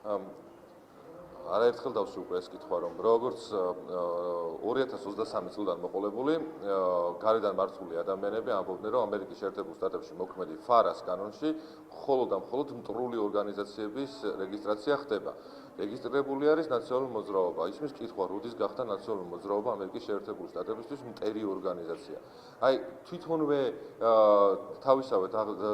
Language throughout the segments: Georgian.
არაერთხელ დავსვი უკვე ეს კითხვა, რომ როგორც 2023 წლიდან მოყოლებული გარედან მართული ადამიანები ამბობდნენ, რომ ამერიკის შეერთებულ შტატებში მოქმედი FARA-ს კანონში მხოლოდ და მხოლოდ მტრული ორგანიზაციების რეგისტრაცია ხდება. რეგისტრირებული არის ნაციონალური მოძრაობა. ისმის კითხვა, როდის გახდა ნაციონალური მოძრაობა ამერიკის შეერთებული შტატებისთვის მტერი ორგანიზაცია. აი, თვითონვე თავისავე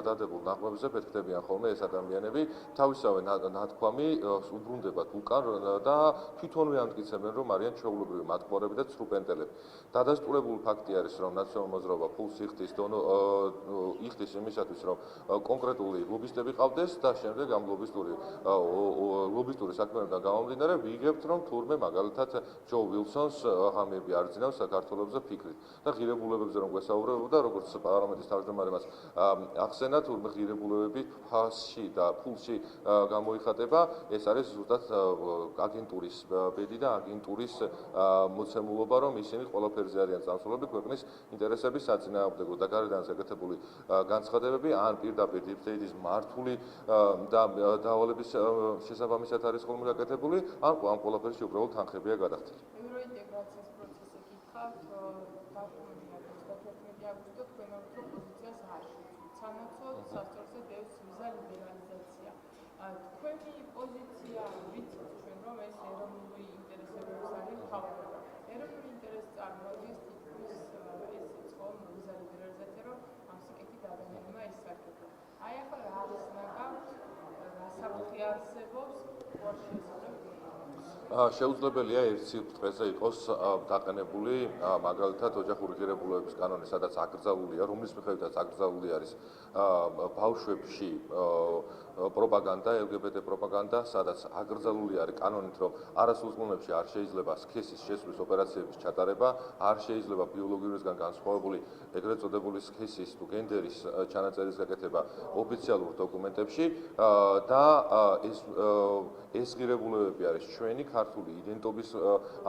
დადებულ ნაღმებზე ფეთქდებიან ხოლმე ეს ადამიანები, თავისავე ნათქვამი უბრუნდებათ უკან და თვითონვე ამტკიცებენ, რომ არიან ჩვეულებრივი მატყუარები და ცრუპენტელები. დადასტურებული ფაქტი არის, რომ ნაციონალური მოძრაობა ფულს იხდის იმისათვის, რომ კონკრეტული ლობისტები ყავდეს და შემდეგ ამ ლობისტური საქმეებიდან გამომდინარე ვიღებთ, რომ თურმე მაგალითად ჯო ვილსონს ღამეები არ ძინავს საქართველოზე ფიქრით და ღირებულებებზე რომ გვესაუბრებოდა, როგორც პარლამენტის თავმჯდომარე მას ახსენა, თურმე ღირებულებები ფასში და ფულში გამოიხატება, ეს არის ზუსტად აგენტურის ბედი და აგენტურის მოცემულობა, რომ ისინი ყველაფერზე არიან წამსვლელები ქვეყნის ინტერესების საწინააღმდეგო და გარედან შეკეთებული განცხადებები ან პირდაპირ დიპსტეიტის მართული და დავალების შესაბამისად არის ხოლმე გაკეთებული, ან ამ ყველაფერში უბრალოდ თანხებია გადახდილი. ევროინტეგრაციის პროცესი გითხავთ, დაკუმენტირებთ 21 აგვისტო თქვენ ორ პოზიციას არ შეცვლით. სანაცვლოდ სასწორზე დევს ვიზა ლიბერალიზაცია. თქვენი პოზიცია ვიცით ჩვენ, რომ ეს ეროვნული ინტერესების არის თავდება. ეროვნული ინტერესი წარმოადგენს თითქმის ესეც ხო ვიზა ლიბერალიზაცია, რომ ამ სიკეთით ადამიანებმა ისარგებლონ. აი ახლა რა არის ნაკავთ, რა საფრთხე არსებობს, რა შეესაბამება? შეუძლებელია ერთ სიბრტყეზე იყოს დაყენებული მაგალითად ოჯახური ღირებულებების კანონი, სადაც აკრძალულია, რომლის მიხედვითაც აკრძალული არის ბავშვებში პროპაგანდა, LGBT პროპაგანდა, სადაც აკრძალული არის კანონით, რომ არასრულწლოვნებში არ შეიძლება სქესის შესვლის ოპერაციების ჩატარება, არ შეიძლება ბიოლოგიურისგან განსხვავებული ეგრეთ წოდებული სქესის თუ გენდერის ჩანაწერის გაკეთება ოფიციალურ დოკუმენტებში და ეს ღირებულებები არის ჩვენი ქართული იდენტობის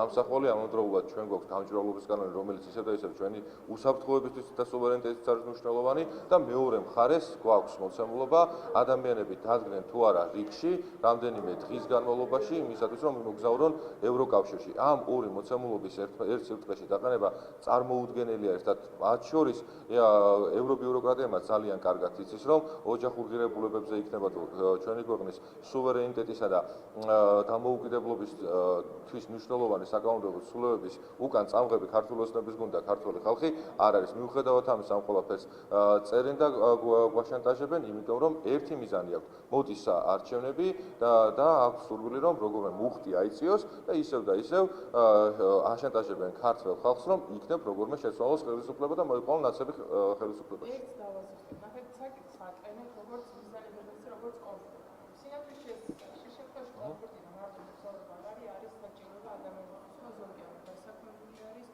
ამსახველი, ამავდროულად ჩვენ გვაქვს გამჭვირვალობის კანონი, რომელიც ისევ და ისევ ჩვენი უსაფრთხოებისთვის და სუვერენიტეტისთვის არის მნიშვნელოვანი და მეორე მხარეს გვაქვს მოცემულობა ადამიანები დადგნენ თუ არა რიგში რამდენიმე დღის განმავლობაში იმისათვის, რომ იმოგზაურონ ევროკავშირში. ამ ორი მოცემულობის ერთ სიბრტყეში დაყენება წარმოუდგენელი არის და მათ შორის ევრობიუროკრატიამ ძალიან კარგად იცის, რომ ოჯახურ ღირებულებებზე იქნება ჩვენი ქვეყნის სუვერენიტეტისა და დამოუკიდებლობისთვის მნიშვნელოვანი საკანონმდებლო ცვლილებების უკან წამღები ქართული ოცნების გუნდა ქართული ხალხი არ არის. მიუხედავად ამისა, ამ ყველაფერს წერენ და გვაშანტაჟებენ, იმიტომ რომ ერთი მიზანი აქვს. მოდის არჩევნები და აქვს სურვილი, რომ როგორმე მუხტი აიწიოს და ისევ აშანტაჟებენ ქართველ ხალხს, რომ იქნებ როგორმე შეცვალოს ხელისუფლება და მოიყვანონ ნაცები ხელისუფლებაში. ერთ დავაზუსტებ, ნახეთ საკითხს აყენეთ, როგორც ვიზა ლიბერალიზაცია, როგორც კონფლიქტი. სინამდვილეში შეშეფრაში კონფლიქტი მარტო მოგზაურობა არის საჭიროება ადამიანისთვის, რომ ზოგი ამ დასაქმებული არის,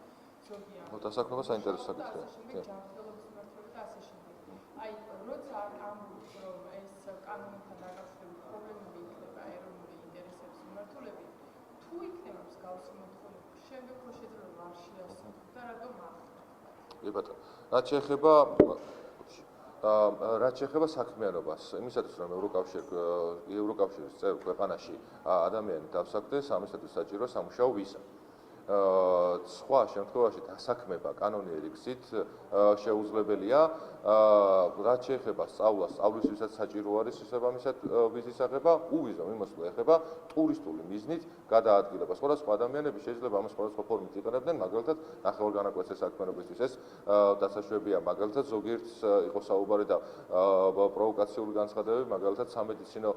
ზოგი ამ დასაქმება საინტერესო საკითხია. ჯანმრთელობის მმართველი და ასე შემდეგ. აი, როცა ამბობთ, რომ ეს კანონთან დაკავშირებით პრობლემები იქნება ეროვნული ინტერესების მიმართულებით, თუ იქნება მსგავსი მოთხოვნა, შემდეგ რო შეიძლება არ შეასრულოს და რატომ ახლა? კი ბატონო, რაც შეეხება საქმიანობას, იმისათვის რომ ევროკავშირის წევრ ქვეყანაში ადამიანი დავსაქმდეს, ამისათვის საჭიროა სამუშაო ვიზა. სხვა შემთხვევაში დასაქმება კანონიერი გზით შეუძლებელია. რაც შეეხება სწავლას, სწავლისთვისაც საჭირო არის შესაბამისად ვიზის აღება, უვიზო მიმოსვლა ეხება ტურისტული მიზნით გადაადგილება. სხვადასხვა ადამიანები შეიძლება ამას სხვადასხვა ფორმით იყენებდნენ, მაგალითად ნახევარგანაკვეთზე საქმიანობისთვის ეს დასაშვებია, მაგალითად ზოგიერთს იყო საუბარი და პროვოკაციული განცხადებები, მაგალითად სამედიცინო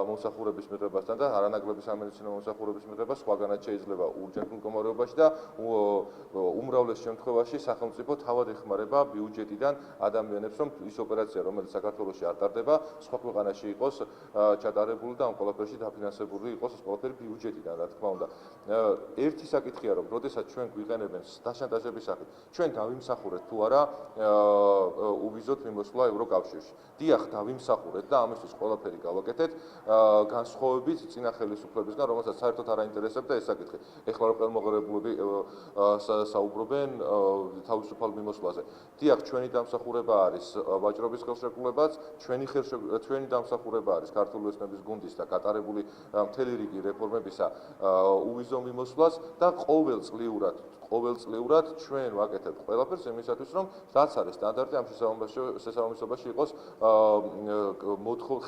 მომსახურების მიღებასთან და არანაკლები სამედიცინო მომსახურების მიღება სხვაგანაც შეიძლება ურჯენტულ მდგომარეობაში და უმრავლეს შემთხვევაში სახელმწიფო თავად ეხმარება ბიუჯეტიდან ადამიანებს, რომ ის ოპერაცია, რომელიც საქართველოში არ ტარდება, სხვა ქვეყანაში იყოს ჩატარებული და ამ ყველაფერში დაფინანსებული იყოს ეს ყველაფერი ბიუჯეტიდან, რა თქმა უნდა. ერთი საკითხია, რომ როდესაც ჩვენ გვიყენებენ დაშანტაჟების სახით, ჩვენ დავიმსახურეთ თუ არა უვიზოთ მიმოსვლა ევროკავშირში. დიახ, დავიმსახურეთ და ამისთვის ყველაფერი გავაკეთეთ, განსხვავებით წინა ხელისუფლებისგან, რომელსაც საერთოდ არ აინტერესებდა ეს საკითხი. ეხლა რო ხელმოყრები მიღებულები საუბრობენ თავისუფალ მიმოსვლაზე. დიახ, ჩვენი დამსახურება არის ვაჭრობის ხელშეკრულებაც, ჩვენი დამსახურება არის ქართული ოცნების გუნდის და გატარებული მთელი რიგი რეფორმებისა უვიზო მიმოსვლას და ყოველწლიურად ჩვენ ვაკეთებთ ყველაფერს იმისათვის, რომ რაც არის სტანდარტი ამ შესაბამისობაში იყოს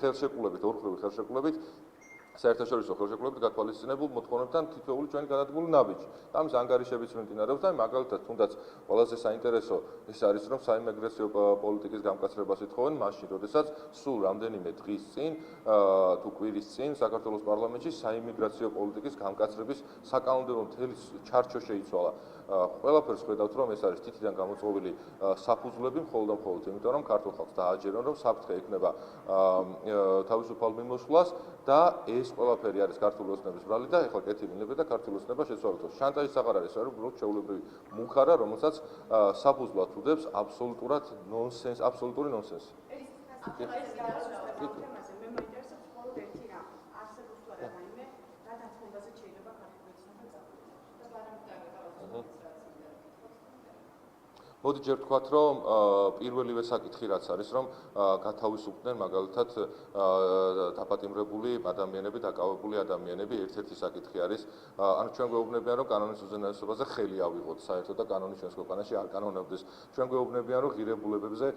ხელშეკრულებით, ორხრივი ხელშეკრულებით საერთაშორისო ხელშეკრულებით გათვალისწინებულ მოთხოვნებთან თითოეული ჩვენი გადადგმული ნაბიჯი. ამის ანგარიშებიც მიმდინარეობს და მაგალითად თუნდაც ყველაზე საინტერესო ის არის, რომ საიმიგრაციო პოლიტიკის გამკაცრებას ითხოვენ მაშინ, როდესაც სულ რამდენიმე დღის წინ თუ კვირის წინ საქართველოს პარლამენტში საიმიგრაციო პოლიტიკის გამკაცრების საკანონმდებლო მთელი ჩარჩო შეიცვალა. ყველაფერს ხედავთ, რომ ეს არის თითიდან გამოწვეული საფუძვლები მხოლოდ და მხოლოდ იმიტომ, რომ ქართულ ხალხს დააჯერონ, რომ საფრთხე ექნება თავისუფალ მიმოსვლას და ეს ყველაფერი არის ქართული ოცნების ბრალი და ეხლა კეთილი ნებია და ქართული ოცნება შეცვალოს. შანტაჟის აღარ არის, არის უბრალოდ ჩვეულებრივი მუხარა, რომელსაც საფუძვლად უდებს აბსოლუტური ნონსენსი. მოდი ჯერ ვთქვათ, რომ პირველივე საკითხი რაც არის, რომ გათავისუფლდნენ მაგალითად დაპატიმრებული ადამიანები, დაკავებული ადამიანები, ერთ-ერთი საკითხი არის, ანუ ჩვენ გვეუბნებიან, რომ კანონის უზენაესობაზე ხელი ავიღოთ საერთოდ და კანონი ჩვენს ქვეყანაში არ კანონებდეს. ჩვენ გვეუბნებიან, რომ ღირებულებებზე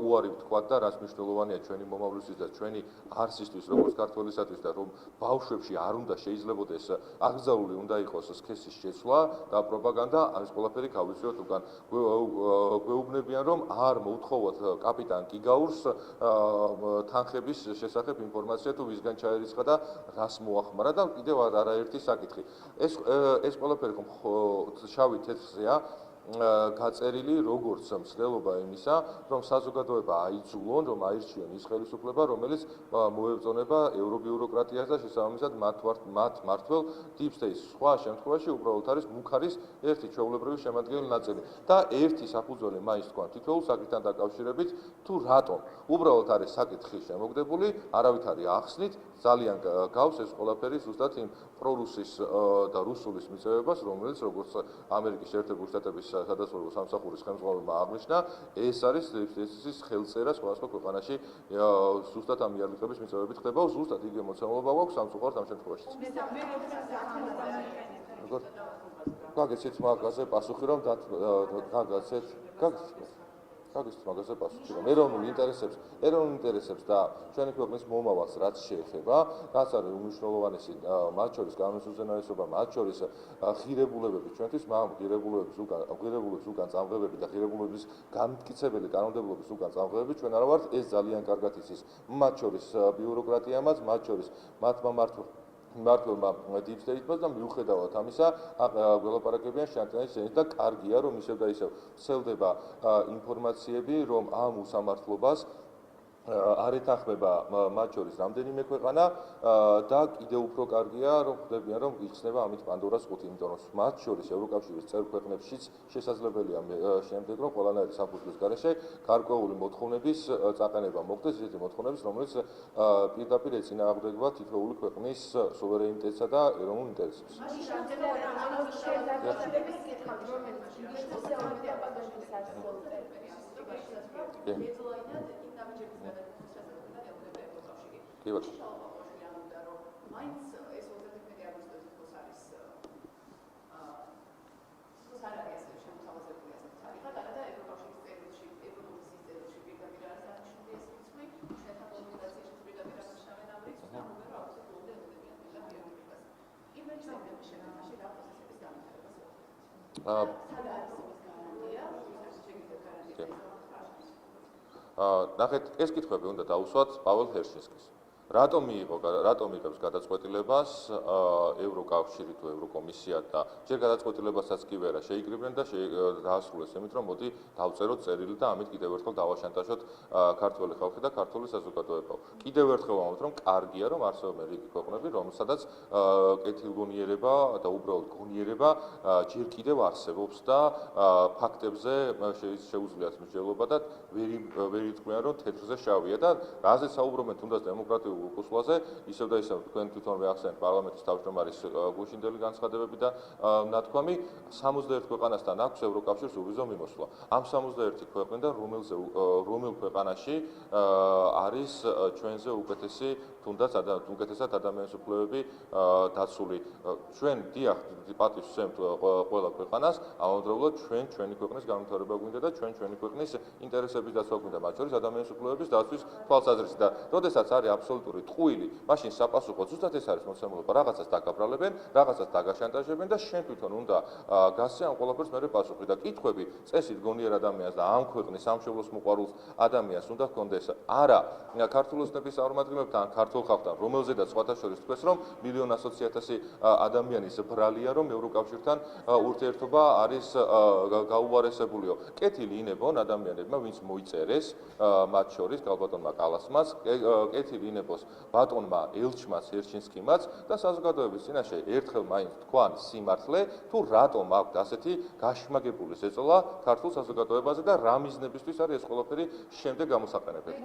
უარი ვთქვათ და რაც მნიშვნელოვანია ჩვენი მომავლისთვის და ჩვენი არსისთვის, როგორც ქართველისათვის და რომ ბავშვებში არ უნდა შეიძლებოდეს აკრძალული უნდა იყოს სქესის შეცვლა და პროპაგანდა, ამის ყველაფერი გავიწვიოთ უკან. გვეუბნებიან, რომ არ მოუთხოვოთ კაპიტან კიგაურს თანხების შესახებ ინფორმაცია თუ ვისგან ჩაერიცხა და რას მოახმარა და კიდევ არაერთი საკითხი. ეს ყველაფერი შავი თეთრზეა გაწერილი როგორც მცდელობა იმისა, რომ საზოგადოება აიძულონ, რომ აირჩიონ ის ხელისუფლება, რომელიც მოეწონება ევრობიუროკრატიას და შესაბამისად მათ მართველ deep state-ს. სხვა შემთხვევაში უბრალოდ არის მუხარის ერთი ჩვეულებრივი შემადგენელი ნაწილი და ერთი საფუძველი მაინც თქვა თითოეულ საკითხთან დაკავშირებით, თუ რატომ უბრალოდ არის საკითხი შემოგდებული, არავითარი ახსნით, ძალიან გავს ეს ყველაფერი ზუსტად იმ პრორუსის და რუსულის მიწევებას, რომელიც როგორც ამერიკის შეერთებული შტატების სადაზვერვო სამსახურის ხელმძღვანელმა აღნიშნა, ეს არის ეს ხელწერა სხვადასხვა ქვეყანაში ზუსტად ამ იარლიკების მიწევებით ხდება, ზუსტად იგივე მოცემულობა გვაქვს სამწუხაროდ ამ შემთხვევაშიც. გაგეცეთ მაგაზე პასუხი, რომ გაგეცეთ მაგაზე პასუხი, რომ ეროვნულ ინტერესებს და ჩვენი ქვეყნის მომავალს რაც შეეხება, რაც არის უმნიშვნელოვანესი, მათ შორის კანონის უზენაესობა, მათ შორის ღირებულებები, ჩვენთვის ღირებულებების უკან წამღებები და ღირებულებების განმტკიცებელი კანონმდებლობის უკან წამღებები ჩვენ არა ვართ, ეს ძალიან კარგად იცის, მათ შორის ბიუროკრატიამაც, მათ შორის მათმა მართლმა deep state-მა და მიუხედავად ამისა, გველაპარაკებიან შანტაჟის ზენით და კარგია, რომ ისევ და ისევ ვრცელდება ინფორმაციები, რომ ამ უსამართლობას არ ეთანხმება მათ შორის რამდენიმე ქვეყანა და კიდევ უფრო კარგია, რომ ხვდებიან, რომ იხსნება ამით პანდორას ყუთი, იმიტომ რომ მათ შორის ევროკავშირის წევრ ქვეყნებშიც შესაძლებელია შემდეგ, რომ ყველანაირი საფუძვლის გარეშე გარკვეული მოთხოვნების წაყენება მოხდეს, ისეთი მოთხოვნების, რომელიც პირდაპირ ეწინააღმდეგება თითოეული ქვეყნის სუვერენიტეტსა და ეროვნულ ინტერესებს. კი ბატონო. ნახეთ, ეს კითხვები უნდა დავუსვათ პაվել ჰერშინსკის. რატომ იღებს გადაწყვეტილებას ევროკავშირი თუ ევროკომისია და ჯერ გადაწყვეტილებასაც კი ვერა შეიკრიბნენ და დაასრულეს იმით, რომ მოდი დავწეროთ წერილი და ამით კიდევ ერთხელ დავაშანტაჟოთ ქართველი ხალხი და ქართული საზოგადოება. კიდევ ერთხელ ვამბობთ, რომ კარგია, რომ არსებობენ რიგი ქვეყნები, რომელსაც კეთილგონიერება და უბრალოდ გონიერება ჯერ კიდევ არსებობს და ფაქტებზე შეუძლიათ მსჯელობა და ვერ იტყვიან, რომ თეთრზე შავია და რაზეც საუბრობენ თუნდაც დემოკრატიულ უკუსლაზე, ისევ და ისევ თქვენ თვითონვე ახსენეთ პარლამენტის თავმჯდომარის გუშინდელი განცხადებები და ნათქვამი 61 ქვეყანასთან აქვს ევროკავშირს უვიზო მიმოსვლა. ამ 61 ქვეყნიდან რომელ ქვეყანაში არის ჩვენზე უკეთესი თუნდაც უკეთესად ადამიანის უფლებები დაცული. ჩვენ დიახ პატივს ვსვემთ ყველა ქვეყანას, ამავდროულად ჩვენი ქვეყნის განვითარება გვინდა და ჩვენი ქვეყნის ინტერესების დაცვა გვინდა, მათ შორის ადამიანის უფლებების დაცვის თვალსაზრისით და როდესაც არის აბსოლუტური ტყუილი, მაშინ საპასუხო ზუსტად ეს არის მოცემულობა, რაღაცას დაგაბრალებენ, რაღაცას დაგაშანტაჟებენ და შენ თვითონ უნდა გასცე ამ ყველაფერს მერე პასუხი და კითხვები წესით გონიერ ადამიანს და ამ ქვეყნის სამშობლოს მოყვარულს ადამიანს უნდა ჰქონდეს არა ქართული ოცნების წარმომადგენლებთან, ქართულ ხალხთან, რომელზედაც სხვათა შორის თქვეს, რომ 1,100,000 ადამიანის ბრალია, რომ ევროკავშირთან ურთიერთობა არის გაუარესებულიო. კეთილი ინებონ ადამიანებმა, ვინც მოიწერეს, მათ შორის კალბატონმა კალასმაც, კეთილი ინებოს ბატონმა ელჩმაც ერჩინსკიმაც და საზოგადოების წინაშე ერთხელ მაინც თქვან სიმართლე, თუ რატომ აქვთ ასეთი გაშმაგებული ზეწოლა ქართულ საზოგადოებაზე და რა მიზნებისთვის არის ეს ყველაფერი შემდეგ გამოსაყენებელი.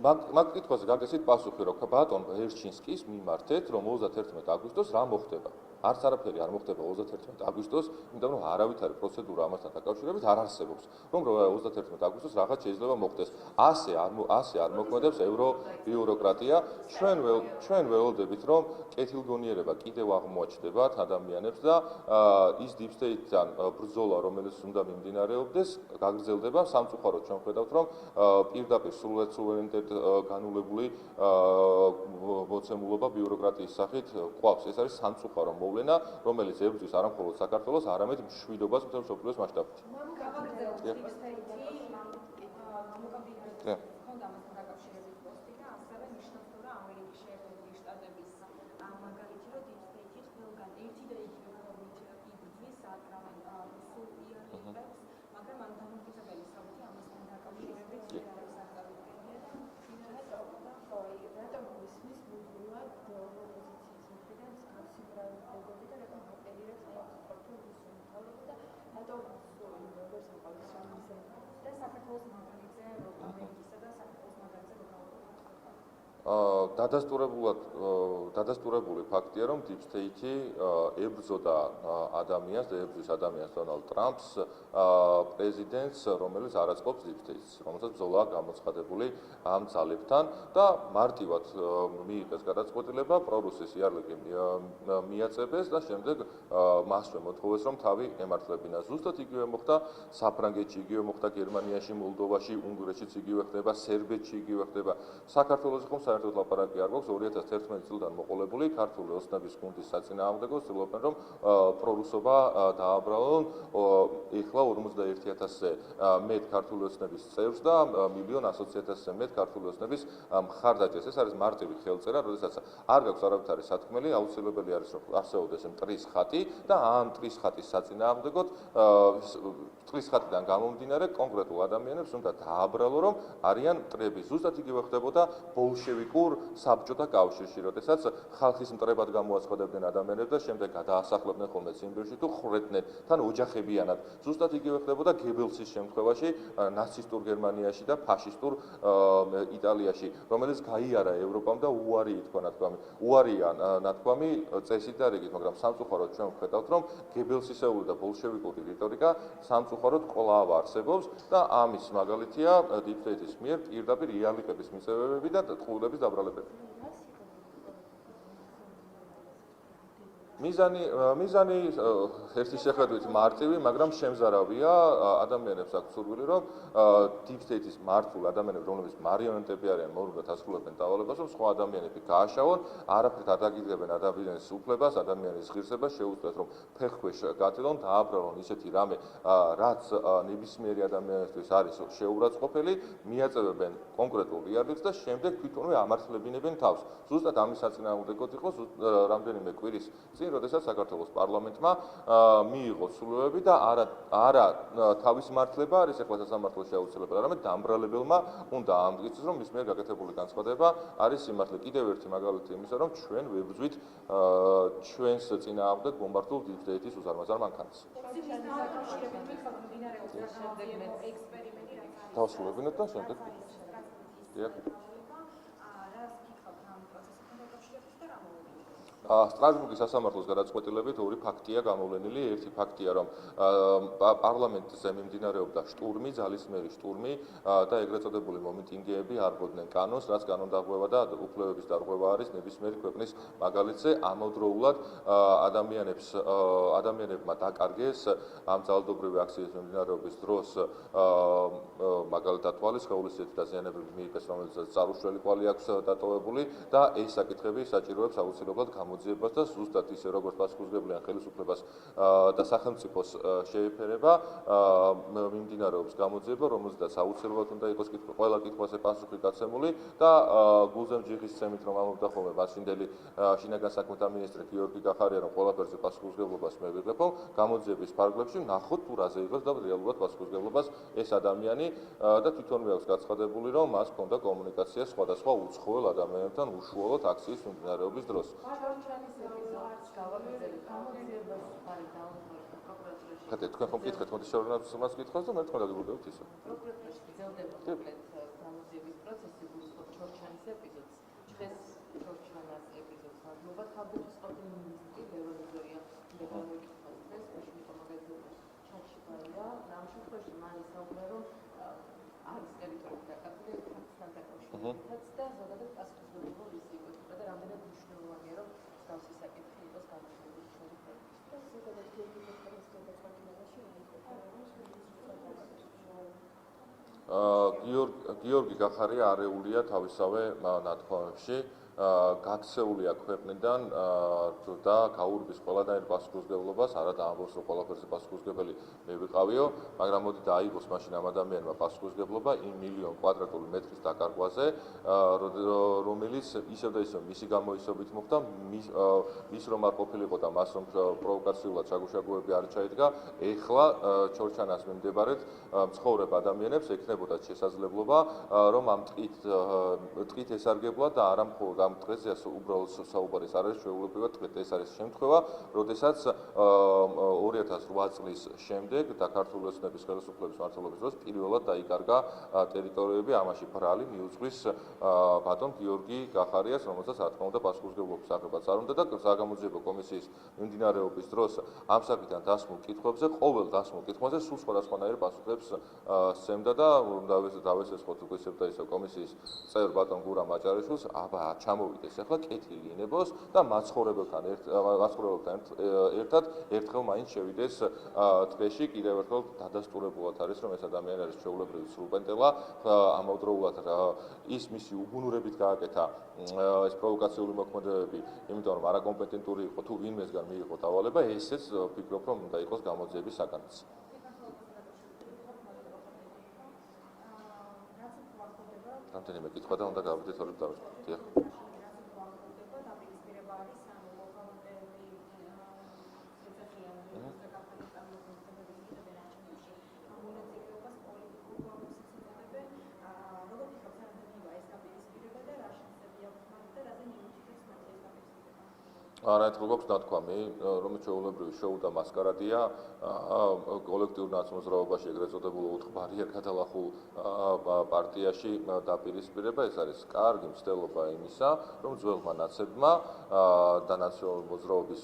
მაგ კითხვაზე გაგესით პასუხი, რომ ბატონ ერჩინსკის მიმართეთ, რომ 31 აგვისტოს რა მოხდება. არც არაფერი არ მოხდება 31 აგვისტოს, იმიტომ რომ არავითარი პროცედურა ამასთან დაკავშირებით არ არსებობს. რომ 31 აგვისტოს რაღაც შეიძლება მოხდეს. ასე არ მოქმედებს ევრობიუროკრატია. ჩვენ ველოდებით, რომ კეთილგონიერება კიდევ აღმოაჩნდებათ ადამიანებს და ის deep state-თან ბრძოლა, რომელიც უნდა მიმდინარეობდეს, გაგრძელდება. სამწუხაროდ ჩვენ ხედავთ, რომ პირდაპირ სუვერენიტეტ განულებული მოცემულობა ბიუროკრატიის სახით ყავს. ეს არის სამწუხარო მოვლენა, რომელიც ებრძვის არა მხოლოდ საქართველოს, არამედ მშვიდობას მთელ მსოფლიოს მასშტაბით. დადასტურებული ფაქტია, რომ deep state-ი ებრძოდა ადამიანს და ებრძვის ადამიანს დონალდ ტრამპს, პრეზიდენტს, რომელიც არ აწყობს deep state-ს, რომელსაც ბრძოლა გამოცხადებული ამ ძალებთან და მარტივად მიიღეს გადაწყვეტილება, პრორუსის იარლიკი მიაწებეს და შემდეგ მასვე მოთხოვეს, რომ თავი ემართლებინა. ზუსტად იგივე მოხდა საფრანგეთში, იგივე მოხდა გერმანიაში, მოლდოვაში, უნგრეთშიც იგივე ხდება, სერბეთში იგივე ხდება. საქართველოს ხომ საერთოდ ლაპარაკი არ გვაქვს 2011 წლიდან მოყოლებული ქართული ოცნების გუნდის საწინააღმდეგო ცდილობენ რომ პრორუსობა დააბრალონ ეხლა 51,000-ზე მეტ ქართული ოცნების წევრს და 1,100,000-ზე მეტ ქართული ოცნების მხარდაჭერას. ეს არის მარტივი ხელწერა, როდესაც არ გაქვს არავითარი სათქმელი, აუცილებელი არის რომ არსებობდეს მტრის ხატი და ამ მტრის ხატის საწინააღმდეგოდ მტრის ხატიდან გამომდინარე კონკრეტულ ადამიანებს უნდა დააბრალო რომ არიან მტრები. ზუსტად იგივე ხდებოდა ბოლშევიკურ საბჭოთა კავშირში, როდესაც ხალხის მტრებად გამოაცხადებდნენ ადამიანებს და შემდეგ გადაასახლებდნენ ხოლმე ციმბირში თუ ხრედნენ თან ოჯახებიანად. ზუსტად იგივე ხდებოდა გებელსის შემთხვევაში, ნაცისტურ გერმანიაში და ფაშისტურ იტალიაში, რომელიც გაიარა ევროპამ და უარი ითქვა ნათქვამი. უარია ნათქვამი წესით და რიგით, მაგრამ სამწუხაროდ ჩვენ ვხედავთ, რომ გებელსისეული და ბოლშევიკური რიტორიკა სამწუხაროდ კვლავ არსებობს და ამის მაგალითია deep state-ის მიერ პირდაპირ იარლიკების მიწევებები და ტყუილების დაბრალებები. მიზანი ერთი შეხედვით მარტივი, მაგრამ შემზარავია. ადამიანებს აქვს სურვილი, რომ deep state-ის მართულ ადამიანებს, რომლებიც მარიონეტები არიან, მოულოდნელად ასრულებენ დავალებას, რომ სხვა ადამიანები გააშავონ, არაფრით არ დაგიდგებენ ადამიანის უფლებას, ადამიანის ღირსებას, შეუძლიათ რომ ფეხქვეშ გათელონ, დააბრალონ ისეთი რამე, რაც ნებისმიერი ადამიანისთვის არის შეურაცხყოფელი, მიაწევებენ კონკრეტულ იარლიკს და შემდეგ თვითონვე ამართლებინებენ თავს. ზუსტად ამის საწინააღმდეგოდ იყო რამდენიმე კვირის წინ, როდესაც საქართველოს პარლამენტმა მიიღო სრულებები და არა თავის მართლება არის ეხლა სასამართლოში აუცილებელი, არამედ დამბრალებელმა უნდა ამტკიცოს, რომ მის მიერ გაკეთებული განცხადება არის სიმართლე. კიდევ ერთი მაგალითი იმისა, რომ ჩვენ ვებრძვით ჩვენს წინააღმდეგ ბომბარდულ დიდების უზარმაზარ მანქანას. დავსრულებინოთ და შემდეგ. სტრასბურგის სასამართლოს გადაწყვეტილებით ორი ფაქტია გამოვლენილი. ერთი ფაქტია, რომ პარლამენტზე მიმდინარეობდა შტურმი, ძალისმიერი შტურმი და ეგრეთ წოდებული მომიტინგეები არბოდნენ კანონს, რაც კანონდარღვევა და უფლებების დარღვევა არის ნებისმიერი ქვეყნის მაგალითზე. ამავდროულად ადამიანებმა დაკარგეს ამ ძალადობრივი აქციის მიმდინარეობის დროს მაგალითად თვალის სხეულის დაზიანებები მიიღეს, რომელსაც წარუშველი კვალი აქვს დატოვებული და ეს საკითხები საჭიროებს აუცილებლად გამოძიებას და ზუსტად ისე როგორც პასუხისმგებლიან ხელისუფლებას და სახელმწიფოს შეეფერება მიმდინარეობს გამოძიება, რომელზედაც აუცილებლად უნდა იყოს ყველა კითხვაზე პასუხი გაცემული და გულზემჯიხის ცემით რომ ამობდა ხოლმე მაშინდელი შინაგან საქმეთა მინისტრი გიორგი გახარია, რომ ყველაფერზე პასუხისმგებლობას მე ვიღებო, გამოძიების ფარგლებში ნახოთ თუ რაზე იღებს და რეალურად პასუხისმგებლობას ეს ადამიანი და თვითონვე აქვს გაცხადებული, რომ მას ჰქონდა კომუნიკაცია სხვადასხვა უცხოელ ადამიანებთან უშუალოდ აქციის მიმდინარეობის დროს. კეთე, თქვენ ხომ გითხეთ, მოდი შევარდნოთ მას კითხვას და მე თქვენ დაგიბრუნდებით ისე. პროკურატურაში გრძელდება კონკრეტ გამოძიების პროცესი, გულისხმობ ჩორჩანის ეპიზოდს. დღეს ჩორჩანას ეპიზოდს მადლობა თავდაცვის ყოფილი მინისტრი ლევან ზოია მოგეკითხა დღეს მეშინიკო მაგაზინში ჩატში ბარია და ამ შემთხვევაში მან ისაუბრა, რომ არის ტერიტორიული დაკარგული ფაქტთან დაკავშირებით და ზოგადად პასუხისმგებლობა ვის იკვეთება და რამდენად მნიშვნელოვანია, რომ მსგავსი საკითხი იყოს გამოძიების შემდგომ. გიორგი გახარია არეულია თავისავე ნათქვამებში, გაქცეულია ქვეყნიდან და გაურბის ყველანაირ პასუხისმგებლობას, არა დაამბობს, რომ ყველაფერზე პასუხისმგებელი მე ვიყავიო, მაგრამ მოდი დააიღოს მაშინ ამ ადამიანმა პასუხისმგებლობა იმ მილიონ კვადრატული მეტრის დაკარგვაზე, რომელიც ისევ და ისევ მისი გამოისობით მოხდა, მის რომ არ ყოფილიყო და მას რომ პროვოკაციულად შაგუშაგოები არ ჩაიდგა, ეხლა ჩორჩანას მიმდებარედ მცხოვრებ ადამიანებს ექნებოდათ შესაძლებლობა, რომ ამ ტყით ესარგებლად და არა მხოლოდ ამ დღეზეა უბრალოდ საუბარი არ არის ჩვეულებრივად ტყით, ეს არის შემთხვევა, როდესაც 2008 წლის შემდეგ და ქართული ოცნების ხელისუფლების მმართველობის დროს პირველად დაიკარგა ტერიტორიები, ამაში ბრალი მიუძღვის ბატონ გიორგი გახარიას, რომელსაც რა თქმა უნდა პასუხისმგებლობის აღებაც არ უნდა და საგამოძიებო კომისიის მიმდინარეობის დროს ამ საკითხთან დასმულ კითხვებზე, ყოველ დასმულ კითხვაზე სულ სხვადასხვანაირ პასუხებს სცემდა და დავესესხოთ უკვე ისევ და ისევ კომისიის წევრ ბატონ გურამ აჭარიშვილს, აბა ჩამოვიდეს ახლა კეთილი ენებოს და მაცხოვრებელთან ერთად ერთხელ მაინც შევიდეს ტყეში. კიდევ ერთხელ დადასტურებულად არის, რომ ეს ადამიანი არის ჩვეულებრივი სრულპენტელა, ამავდროულად ის მისი უგუნურებით გააკეთა ეს პროვოკაციული მოქმედებები, იმიტომ რომ არაკომპეტენტური იყო თუ ვინმესგან მიიღო დავალება, ესეც ვფიქრობ, რომ უნდა იყოს გამოძიების საკანიც. რამდენიმე კითხვა და უნდა გავიდეთ ორი დავისვათ. არაერთხელ გვაქვს ნათქვამი, რომ ჩვეულებრივი შოუ და მასკარადია კოლექტიურ ნაცმოძრაობაში ეგრეთ წოდებულ 4 ბარიერ გადალახულ პარტიაში დაპირისპირება. ეს არის კარგი მცდელობა იმისა, რომ ძველმა ნაცებმა და ნაციონალური მოძრაობის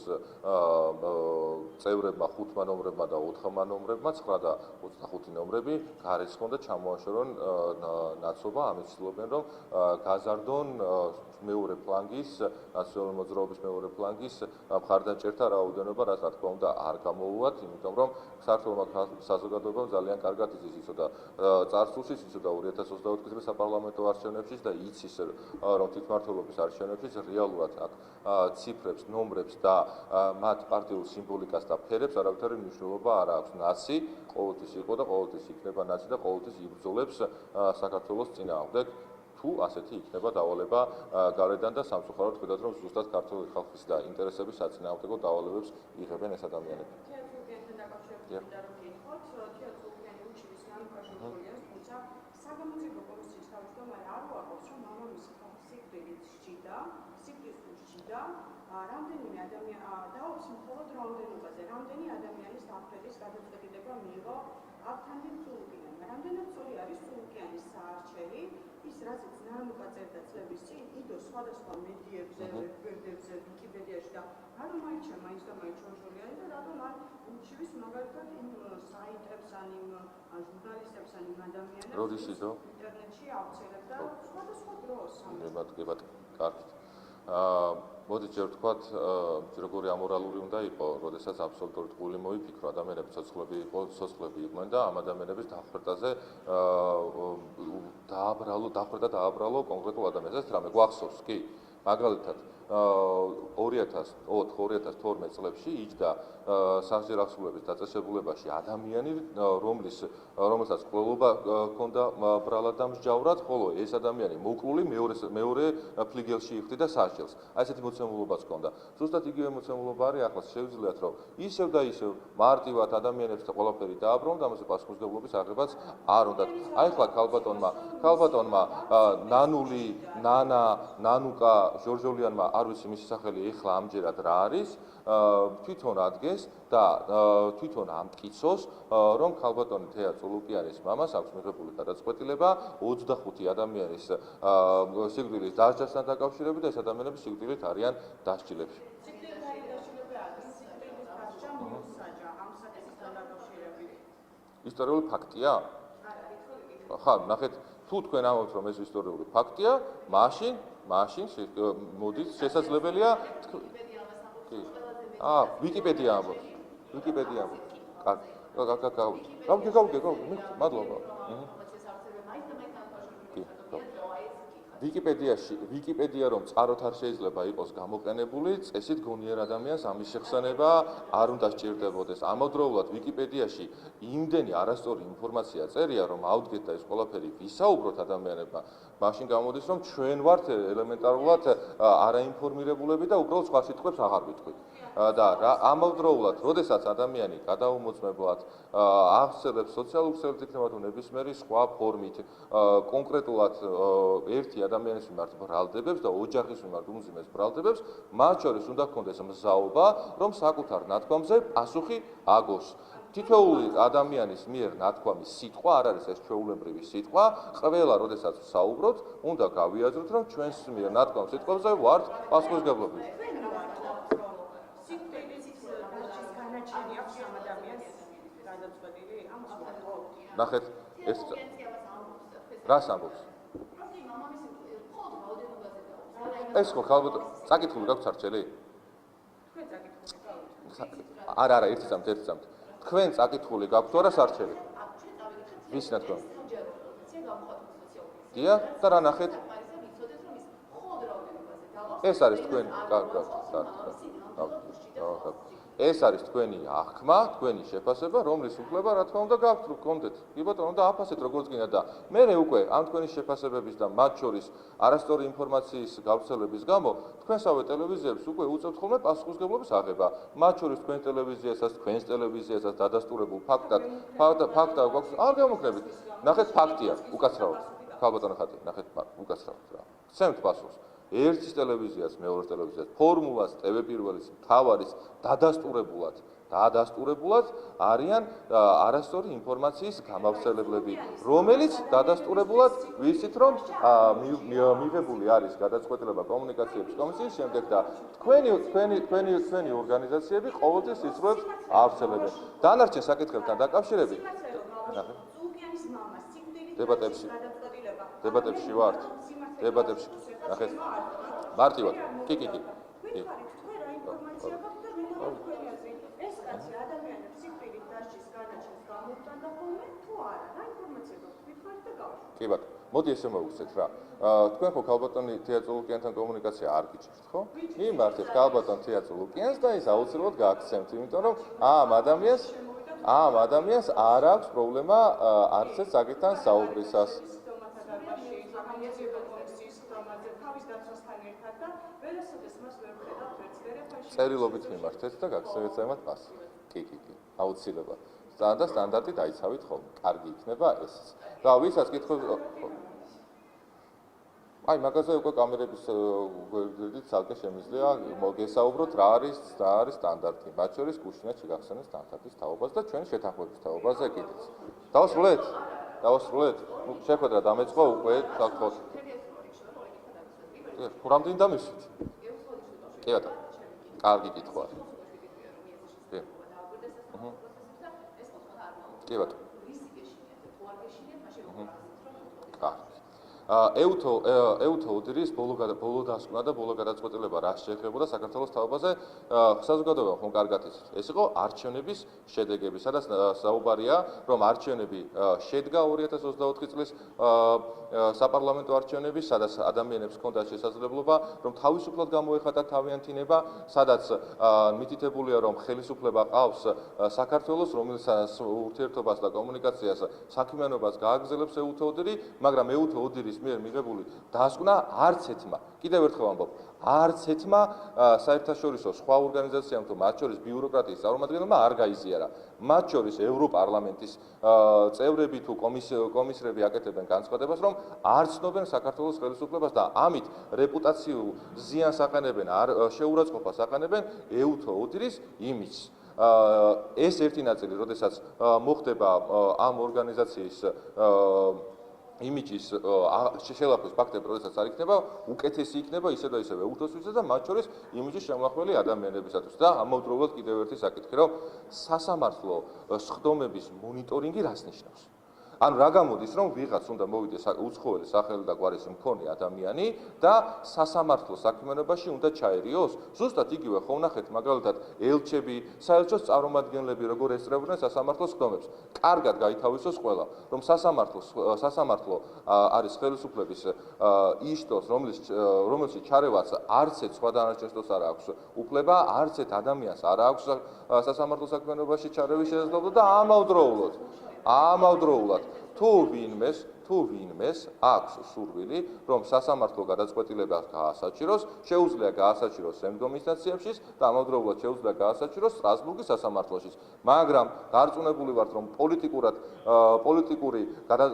წევრებმა 5 ნომრებმა და 4 ნომრებმა 9 და 25 ნომრები გარესხონ და ჩამოაშორონ ნაცობა, ამით ცდილობენ, რომ გაზარდონ მეორე ფლანგის, ნაციონალური მოძრაობის მეორე ფლანგის მხარდაჭერთა რაოდენობა, რაც რა თქმა უნდა არ გამოუვათ, იმიტომ რომ საქართველოს საზოგადოებამ ძალიან კარგად იცის იცოდა წარსულშიც, იცოდა 2024 წლის საპარლამენტო არჩევნებშიც და იცის, რომ თვითმმართველობის არჩევნებშიც რეალურად აქ ციფრებს, ნომრებს და მათ პარტიულ სიმბოლიკას და ფერებს არავითარი მნიშვნელობა არ აქვს. ნაცი ყოველთვის იყო და ყოველთვის იქნება ნაცი და ყოველთვის იბრძოლებს საქართველოს წინააღმდეგ. თუ ასეთი იქნება დავალება გარედან და სამწუხაროდ ხედავთ რომ ზუსტად ქართული ხალხის და ინტერესების საწინააღმდეგო დავალებებს იღებენ ეს ადამიანები. თეატრალთან დაკავშირებით და რომ გითხოთ, თეატრალური უჩივის განმკაშრებულია, თუმცა საგამოძიებო კომისიის თავმჯდომარე არ უარყოფს, რომ მამამისი სიკვდილით სჯიდა, სიკვდილს სჯიდა, რამდენიმე ადამიანი დაობს მხოლოდ რაოდენობაზე, რამდენი ადამიანის აღქმის გადაწყვეტილება მიიღო ავთანდილ სულუკიანმა. რამდენად სწორი არის სულუკიანის საარჩევი, ის რასაც ნანუკა წერდა წლების წინ, იდო სხვადასხვა მედიებზე, ვებგვერდებზე, ვიკიპედიაში და რატომ აიჩა მაინც და მაინც შორშოლიანი და რატომ არ უჩივის მაგალითად იმ საიტებს ან იმ ჟურნალისტებს ან იმ ადამიანებს როდის იდო? ინტერნეტში ავრცელებდა სხვადასხვა დროს. გებათ, კარგით. მოდით ჯერ ვთქვათ, როგორი ამორალური უნდა იყო, როდესაც აბსოლუტურად გული მოიფიქრო, ადამიანები ცოცხლები იყვნენ და ამ ადამიანების დახვრეტაზე დააბრალო კონკრეტულ ადამიანს. ეს რამე გვახსოვს, კი, მაგალითად 2004-2012 წლებში იჯდა სასჯელ ახსნილების დაწესებულებაში ადამიანი, რომელსაც კვლელობა ჰქონდა ბრალად და მსჯავრად, ხოლო ეს ადამიანი მოკლული მეორე ფლიგელში იხდიდა სასჯელს. აი ესეთი მოცემულობაც ჰქონდა. ზუსტად იგივე მოცემულობა არის ახლა შევიძლიათ, რომ ისევ და ისევ მარტივად ადამიანებს და ყველაფერი დააბრუნონ და ამაზე პასუხისმგებლობის აღებაც არ უნდათ. აი ახლა ქალბატონმა ნანული, ნანა, ნანუკა ჟორჟოლიანმა არ ვიცი მისი სახელი ეხლა ამჯერად რა არის, თვითონ ადგენს და თვითონ ამტკიცოს, რომ ქალბატონი თეა წულუკიანის მამას აქვს მიღებული გადაწყვეტილება 25 ადამიანის სიკვდილის დასჯასთან დაკავშირებით და ეს ადამიანები სიკვდილით არიან დასჯილებში. ისტორიული ფაქტია? ხა, ნახეთ, თუ თქვენ ამბობთ, რომ ეს ისტორიული ფაქტია, მაშინ მოდით შესაძლებელია ვიკიპედია ამბობს. მადლობა. ვიკიპედია რომ წყაროთ არ შეიძლება იყოს გამოყენებული, წესით გონიერ ადამიანს ამის შეხსენება არ უნდა სჭირდებოდეს. ამავდროულად ვიკიპედიაში იმდენი არასწორი ინფორმაცია წერია, რომ აუდგეთ და ეს ყველაფერი ვისაუბროთ ადამიანებმა, მაშინ გამოდის, რომ ჩვენ ვართ ელემენტარულად არაინფორმირებულები და უბრალოდ სხვა სიტყვებს აღარ ვიტყვით. და ამავდროულად, როდესაც ადამიანი გადაუმოწმებლად აღწევს სოციალურ ქსელით იქნება თუ ნებისმიერი სხვა ფორმით კონკრეტულად ერთი ადამიანის მიმართ ბრალდებებს და ოჯახის მიმართ უმძიმეს ბრალდებებს, მათ შორის უნდა ჰქონდეს მზაობა, რომ საკუთარ ნათქვამზე პასუხი აგოს. თითოეული ადამიანის მიერ ნათქვამი სიტყვა არ არის ეს ჩვეულებრივი სიტყვა, ყველა როდესაც ვსაუბრობთ, უნდა გავიაზროთ, რომ ჩვენს მიერ ნათქვამ სიტყვებზე ვართ პასუხისმგებლობები. ნახეთ, ეს რას ამბობს? ეს ხო ქალბატონი, წაკითხული გაქვს არჩელი? არა, ერთი წამთ. თქვენ წაკითხული გაქვთ თუ არა სარჩელი? ვის ნათქვამი? დიახ, და რა ნახეთ? ეს არის თქვენი, ეს არის თქვენი აღქმა, თქვენი შეფასება, რომლის უფლება რა თქმა უნდა გაქვთ, რომ გქონდეთ. კი ბატონო, და აფასეთ როგორც გინდა და მე უკვე ამ თქვენი შეფასებების და მათ შორის არასწორი ინფორმაციის გავრცელების გამო თქვენსავე ტელევიზიებს უკვე უწევთ ხოლმე პასუხისმგებლობის აღება. მათ შორის თქვენ ტელევიზიასაც, თქვენს ტელევიზიასაც დადასტურებულ ფაქტა გვაქვს. არ გამოგნებით. ნახეთ ფაქტია, უკაცრავად. ქალბატონო ხატი, ნახეთ უკაცრავად რა. გცემთ პასუხს. ერთის ტელევიზიას, მეორეს ტელევიზიას, ფორმულას, TV პირველის, მთავარის დადასტურებულად არიან არასწორი ინფორმაციის გამავრცელებლები, რომელიც დადასტურებულად ვიცით, რომ მიღებული არის გადაწყვეტილება კომუნიკაციების კომისიის შემდეგ და თქვენი ორგანიზაციები ყოველთვის სიცრუებს ავრცელებენ. დანარჩენ საკითხებთან დაკავშირებით დებატებში ვართ. დებატებში ნახეთ მარტივად კი კი ბატონო მოდი ესე მოვუხსენთ რა თქვენ ხო ქალბატონი თეა წულუკიანთან კომუნიკაცია არ გიჭირთ ხო მიმართეთ ქალბატონ თეა წულუკიანს და ის აუცილებლად გააქცევთ იმიტომ რომ ამ ადამიანს არ აქვს პრობლემა არც ეს საკითხთან საუბრისას უპირატესობას მას ვერ ხედავთ ვერც ვერაფერში. წერილობით მიმართეთ და გაგცემთ ზემოთ პასი. კი, აუცილებლად. და სტანდარტი დაიცავით ხოლმე. კარგი იქნება ესეც. და ვისაც კითხავს აი მაგაზე უკვე კამერების გვერდით ცალკე შემიძლია მოგესაუბროთ რა არის სტანდარტი. მათ შორის გუშინაც გახსენეთ სტანდარტის თაობას და ჩვენი შეთანხმების თაობაზე კიდეც. დავასრულეთ? ნუ შეხვედრა დამეწყო უკვე საერთოდ. რამდენი დამისვით? კი ბატონო. კარგი კითხვაა. კი. კი ბატონო. ეუთო უდრის ბოლო დასკვნა და ბოლო გადაწყვეტილება რა შეეხებოდა საქართველოს თაობაზე საზოგადოება ხომ კარგად იცის. ეს იყო არჩევნების შედეგები, სადაც საუბარია, რომ არჩევნები შედგა 2024 წლის საპარლამენტო არჩევნები, სადაც ადამიანებს ჰქონდათ შესაძლებლობა, რომ თავისუფლად გამოეხატათ თავიანთი ნება, სადაც მითითებულია, რომ ხელისუფლება ყავს საქართველოს, რომელსაც ურთიერთობას და კომუნიკაციას, საქმიანობას გააგრძელებს ეუთო უდრი, მაგრამ ეუთო უდრის მიერ მიღებული დასკვნა არც ეთმა, კიდევ ერთხელ ვამბობ, არც ეთმა საერთაშორისო სხვა ორგანიზაციამ თუ მათ შორის ბიუროკრატიის წარმომადგენელმა არ გაიზიარა. მათ შორის ევროპარლამენტის წევრები თუ კომისრები აკეთებენ განცხადებას, რომ არ ცნობენ საქართველოს ხელისუფლებას და ამით რეპუტაციულ ზიანს აყენებენ, შეურაცხყოფას აყენებენ ეუთო უდრის იმიჯს. ეს ერთი ნაწილი, როდესაც მოხდება ამ ორგანიზაციის იმიჯის შელახვის ფაქტები, როდესაც არ იქნება, უკეთესი იქნება ისე და ისევე უთოსვისაც და მათ შორის იმიჯის შემლახველი ადამიანებისათვის. და ამავდროულად კიდევ ერთი საკითხი, რომ სასამართლო სხდომების მონიტორინგი რას ნიშნავს? ანუ რა გამოდის, რომ ვიღაც უნდა მოვიდეს უცხოელი სახელი და გვარის მქონე ადამიანი და სასამართლო საქმიანობაში უნდა ჩაერიოს? ზუსტად იგივე ხო ვნახეთ მაგალითად ელჩები, საელჩოს წარმომადგენლები როგორ ესწრებოდნენ სასამართლოს სხდომებს. კარგად გაითავისოს ყველა, რომ სასამართლო არის ხელისუფლების იშტოს, რომელშიც ჩარევაც არც ერთ სხვა დანარჩენს არ აქვს უფლება, არც ერთ ადამიანს არ აქვს სასამართლო საქმიანობაში ჩარევის შესაძლებლობა და ამავდროულად თუ ვინმეს აქვს სურვილი, რომ სასამართლო გადაწყვეტილება გაასაჩიროს, შეუძლია გაასაჩიროს შემდგომ ინსტანციებში და ამავდროულად შეუძლია გაასაჩიროს სტრასბურგის სასამართლოში. მაგრამ გარწმუნებული ვართ, რომ პოლიტიკური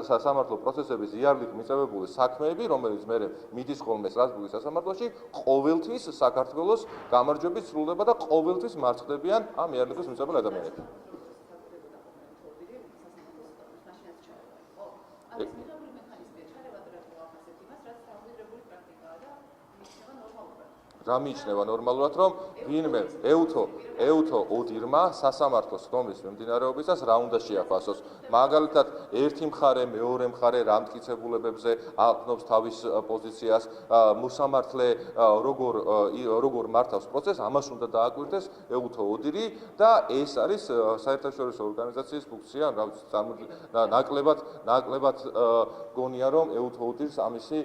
სასამართლო პროცესების იარლით მიწევებული საქმეები, რომელიც მერე მიდის ხოლმე სტრასბურგის სასამართლოში, ყოველთვის საქართველოს გამარჯვებით სრულდება და ყოველთვის მარცხდებიან ამ იარლითის მიწებულ ადამიანები. რა მიიჩნევა ნორმალურად, რომ ვინმე ეუთო უდირმა სასამართლოს სხდომის მიმდინარეობისას რა უნდა შეაფასოს. მაგალითად, ერთი მხარე, მეორე მხარე რა მტკიცებულებებზე აყნობს თავის პოზიციას, მოსამართლე როგორ მართავს პროცესს, ამას უნდა დააკვირდეს ეუთო უდირი და ეს არის საერთაშორისო ორგანიზაციის ფუნქცია, ნაკლებად გონია, რომ ეუთო უდირს ამისი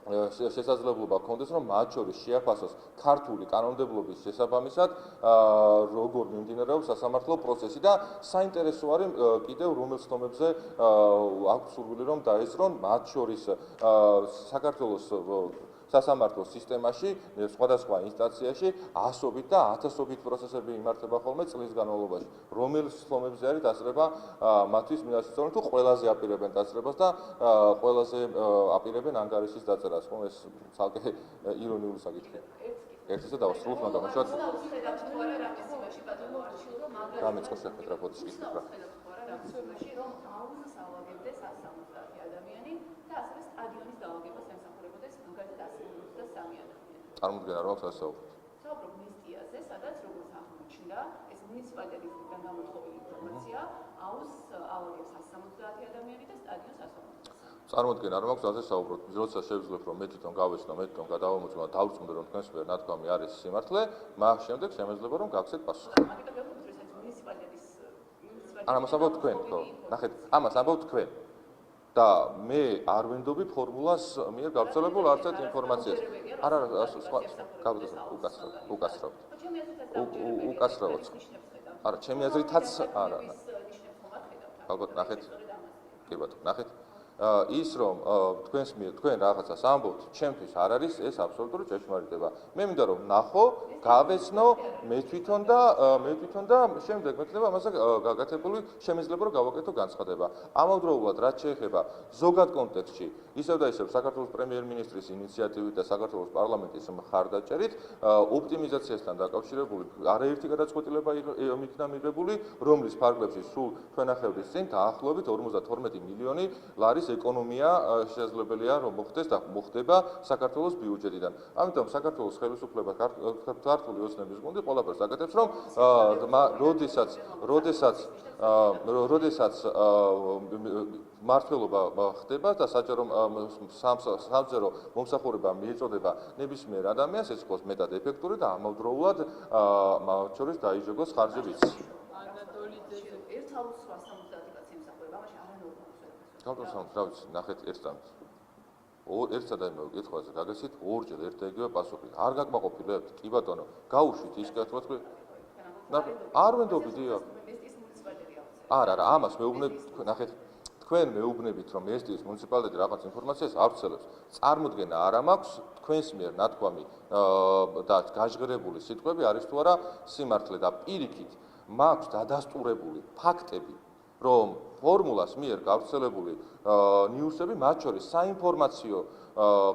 შესაძლებლობა ჰქონდეს, რომ მათ შორის შეაფასოს ქართული კანონმდებლობის შესაბამისად, როგორ მიმდინარეობს სასამართლო პროცესი და საინტერესო არის კიდევ რომელ სხდომებზე აქვს სურვილი, რომ დაესწრონ, მათ შორის საქართველოს სასამართლო სისტემაში, სხვადასხვა ინსტანციაში ასობით და ათასობით პროცესები იმართება ხოლმე წლის განმავლობაში. რომელ სხდომებზე არის დასწრება მათთვის მინაშეწორენ თუ ყველაზე აპირებენ დასწრებას და ყველაზე აპირებენ ანგარიშის დაწერას, ხო ეს ცალკე ირონიული საკითხია. ერთის და დავასრულოთ, მაგრამ შევთ. გამეწყო შეხვედრა ფოტოს კითხვა. წარმოდგენა რომ აქვს ასეულოთ. საუბრობ მისტიაზე, სადაც როგორც აღმოჩნდა, ეს მუნიციპალიტეტიდან გამოთხოვილი ინფორმაცია აუგებს 170 ადამიანი და სტადიონს 150. წარმოდგენა რომ აქვს ასე საუბრობთ. როცა შევძლებ რომ მე თვითონ გავეცნო, მე თვითონ გადავამოწმო და დავწმუნდე რომ თქვენს მიერ ნათქვამი არის სიმართლე, მას შემდეგ შემეძლება რომ გავცეთ პასუხი. მაგიტომ ვეუბნებთ, რომ ეს მუნიციპალიტეტის ამას ამბობთ თქვენ, ხო? ნახეთ, ამას ამბობთ თქვენ. და მე არ ვენდობი ფორმულას მიერ გავრცელებულ არც ერთ ინფორმაციას. არა, სხვა უკაცრავთ. უკაცრავთ. არა, ჩემი აზრითაც არა. ალბათ ნახეთ. კი ბატონო, ნახეთ. ის რომ თქვენ რაღაცას ამბობთ, ჩემთვის არ არის ეს აბსოლუტური ჭეშმარიტება. მე მინდა რომ ნახო, გავეცნო მე თვითონ და შემდეგ მექნება ამაზე გაკეთებული შემიძლია რომ გავაკეთო განცხადება. ამავდროულად რაც შეეხება ზოგად კონტექსტში, ისევ და ისევ საქართველოს პრემიერ-მინისტრის ინიციატივით და საქართველოს პარლამენტის მხარდაჭერით ოპტიმიზაციასთან დაკავშირებული არაერთი გადაწყვეტილება იქნა მიღებული, რომლის ფარგლებში სულ თქვენ ახევთ წინ დაახლოებით 52 მილიონი ლარის ეკონომია შესაძლებელია რომ მოხდეს და მოხდება საქართველოს ბიუჯეტიდან. ამიტომ საქართველოს ხელისუფლება ქართული ოცნების გუნდი ყველაფერს აკეთებს რომ როდესაც მართლობა ხდება და საჯარო სამზერო მომსახურება მიეწოდება ნებისმიერ ადამიანს, ეს იყოს მეტად ეფექტური და ამავდროულად მათ შორის დაიჯოგოს ხარჯებიც. ერთ აუცს 70 კაცი იმსახურება, ამაში არანორმალურია. რა ვიცი, ნახეთ ერთად. ერთსა და იმავე კითხვაზე გაგესით ორჯერ ერთ და იგივე პასუხი. არ გაკმაყოფილებთ? კი ბატონო, გაუშვით ის კითხვა თქვენ. არ ვენდობი დიახ. არა, ამას მეუბნებით, ნახეთ, თქვენ მეუბნებით რომ ესტიის მუნიციპალიტეტი რაღაც ინფორმაციას ავრცელებს. წარმოდგენა არა მაქვს თქვენს მიერ ნათქვამი და გაჟღერებული სიტყვები არის თუ არა სიმართლე და პირიქით მაქვს დადასტურებული ფაქტები, რომ ფორმულას მიერ გავრცელებული ნიუსები, მათ შორის საინფორმაციო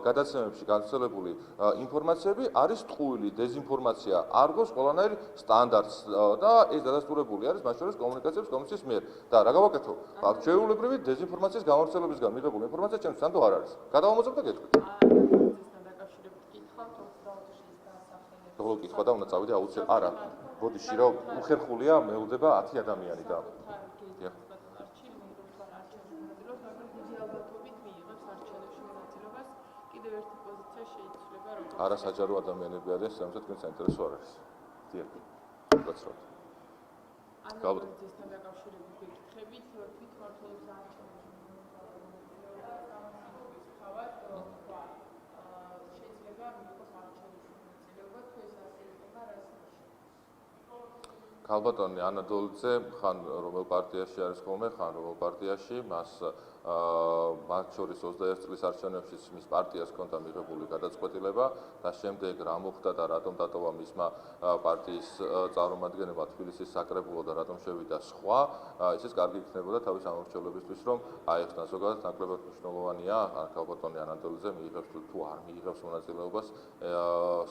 გადაცემებში გავრცელებული ინფორმაციები არის ტყუილი დეზინფორმაცია, არ გვაქვს ყველანაირ სტანდარტს და ეს დადასტურებული არის მათ შორის კომუნიკაციების კომისიის მიერ. და რა გავაკეთო? ჩვეულებრივი დეზინფორმაციის გამავრცელებისგან მიღებული ინფორმაცია ჩემს სანდო არ არის. გადავამოწმებ და გეტყვით. როგორ კითხვა და უნდა წავიდე აუცილებლად. არა, ბოდიში რა უხერხულია მეულდება 10 ადამიანი და არა საჯარო ადამიანები არიან, სამწუხაროდ თქვენ საინტერესო არ არის. დიახ. გაცნობთ. ანალიზისთან დაკავშირებით გეკითხებით, თვითმმართველობის არჩევნებში შეიძლება მიიღოს არჩევნებში მონაწილეობა, თუ ეს ასე იქნება, რას ნიშნავს? ქალბატონი ანადოლიძე ხან რომელ პარტიაში არის ხოლმე, ხან რომელ პარტიაში, მათ შორის 21 წლის არჩევნებში მის პარტიას ჰქონდა მიღებული გადაწყვეტილება და შემდეგ რა მოხდა და რატომ დატოვა მისმა პარტიის წარმომადგენელმა თბილისის საკრებულო და რატომ შევიდა სხვა, ისიც კარგი იქნებოდა თავის ამორჩეულებისთვის, რომ აეხსნა ზოგადად ნაკლებად მნიშვნელოვანია ქალბატონი ანადოლიძე მიიღებს თუ არ მიიღებს მონაწილეობას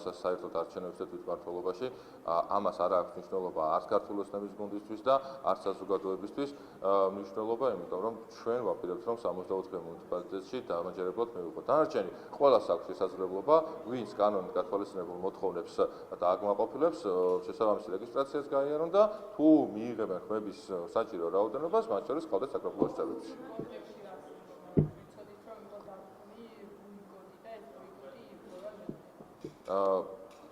საერთოდ არჩევნებში და თვითმმართველობაში. ამას არ აქვს მნიშვნელობა არც ქართული ოცნების გუნდისთვის და არც საზოგადოებისთვის მნიშვნელობა, იმიტომ რომ ჩვენ ვაპირებთ რომ 64 მუნიციპალიტეტში დამაჯერებლად მივიღოთ. დანარჩენი ყველას აქვს შესაძლებლობა, ვინც კანონით გათვალისწინებულ მოთხოვნებს დააკმაყოფილებს, შესაბამისი რეგისტრაციას გაიარონ და თუ მიიღებენ ხმების საჭირო რაოდენობას, მათ შორის ყავდეთ საკრებულოს წევრებს.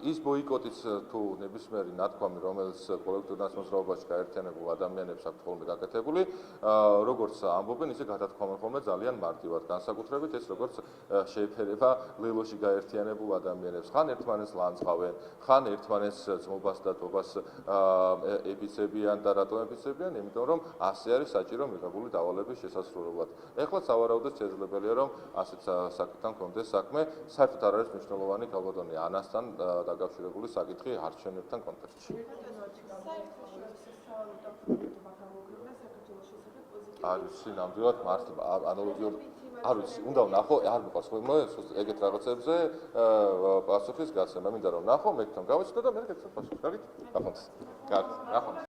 ის ბოიკოტიც თუ ნებისმიერი ნათქვამი, რომელიც კოლექტიურ ნაწმოძრაობაში გაერთიანებულ ადამიანებს აქვს ხოლმე გაკეთებული, როგორც ამბობენ, ისე გადათქვამენ ხოლმე ძალიან მარტივად, განსაკუთრებით ეს როგორც შეეფერება ლელოში გაერთიანებულ ადამიანებს. ხან ერთმანეთს ლანძღავენ, ხან ერთმანეთს ძმობას და დობას ებიცებიან და რატომ ებიცებიან? იმიტომ რომ ასე არის საჭირო მიღებული დავალების შესასრულებლად. ეხლა სავარაუდოდ შესაძლებელია რომ ასეთ საკითხთან კონდეს საქმე, საერთოდ არ არის მნიშვნელოვანი ქალბატონი ანასთან დაკავშირებული საკითხი არჩევნებთან კონტექსტში. არ ვიცი, ნამდვილად ანალოგიურ არ ვიცი, უნდა ვნახო, არ მიყვარს ხოლმე ეგეთ რაღაცებზე პასუხის გაცემა, მინდა რომ ვნახო, მე თან გავაჩნდა და მე გეცნობ პასუხს. კარგი? ნახოთ. კარგი, ნახოთ.